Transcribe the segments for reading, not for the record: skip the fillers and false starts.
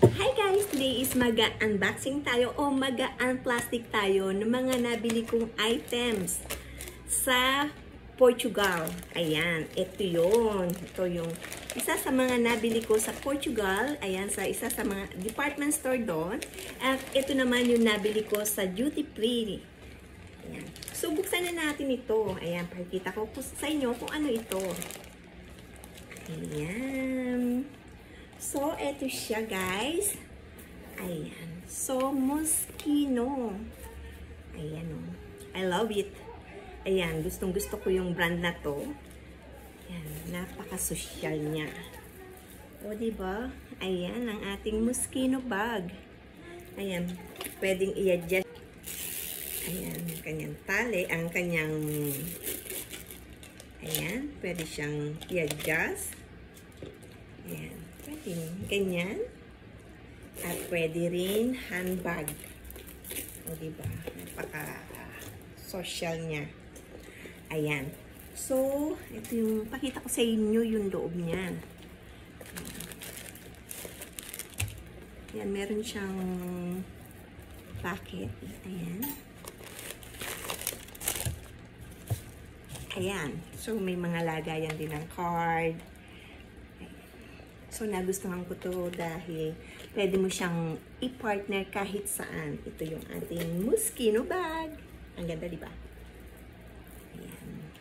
Hi guys! Today is mag-unboxing tayo o mag-unplastic tayo ng mga nabili kong items sa Portugal. Ayan, ito yun. Ito yung isa sa mga nabili ko sa Portugal. Ayan, sa isa sa mga department store doon. At ito naman yung nabili ko sa duty free. Ayan. So, buksan na natin ito. Ayan, pakikita ko sa inyo kung ano ito. Ayan. So, eto siya, guys. Ayan. So, Moschino. Ayan, oh. I love it. Ayan, gustong-gusto ko yung brand na to. Ayan, napaka-social niya. O, diba? Ayan, ang ating Moschino bag. Ayan, pwedeng i-adjust. Ayan, kanyang tali, ang kanyang... Ayan, pwede siyang i-adjust. Ayan. Pwede ganyan. At pwede rin handbag. O, diba? Napaka-social niya. Ayan. So, ito yung, pakita ko sa inyo yung loob niya. Ayan, meron siyang packet. Ayan. Ayan. So, may mga lagayan din ng card. So, nagustuhan ko to dahil pwede mo siyang i-partner kahit saan. Ito yung ating Moschino bag. Ang ganda, di ba? Ayan.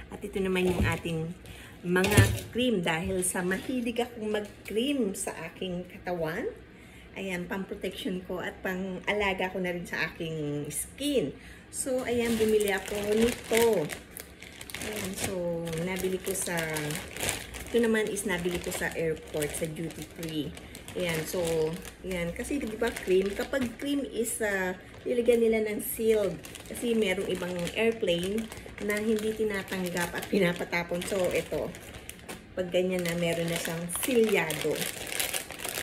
At ito naman yung ating mga cream dahil sa mahilig akong mag-cream sa aking katawan. Ayan, pang-protection ko at pang-alaga ko na rin sa aking skin. So, ayan, bumili ako nito. Ayan, so, nabili ko sa... Ito naman is nabili ko sa airport, sa duty free. Ayan, so, ayan. Kasi, di ba, cream? Kapag cream is, nilagyan nila ng sealed. Kasi, merong ibang airplane na hindi tinatanggap at pinapatapon. So, ito. Pag ganyan na, meron na siyang sealyado.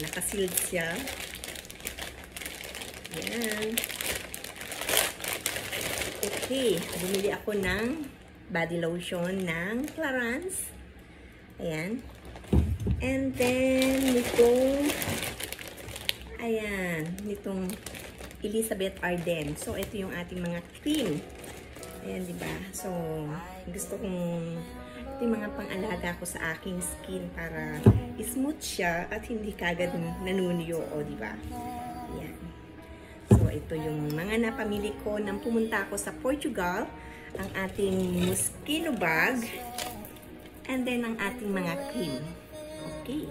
Nakasealed siya. Ayan. Okay. Bumili ako ng body lotion ng Clarins. Ayan. And then, nitong Elizabeth Arden. So, ito yung ating mga cream. Ayan, diba? So, gusto kong, ito yung mga pang-alaga ko sa aking skin para smooth siya at hindi kagad nanuniyo, o, diba? Ayan. So, ito yung mga napamili ko nang pumunta ako sa Portugal. Ang ating Moschino bag. And then, ang ating mga cream. Okay.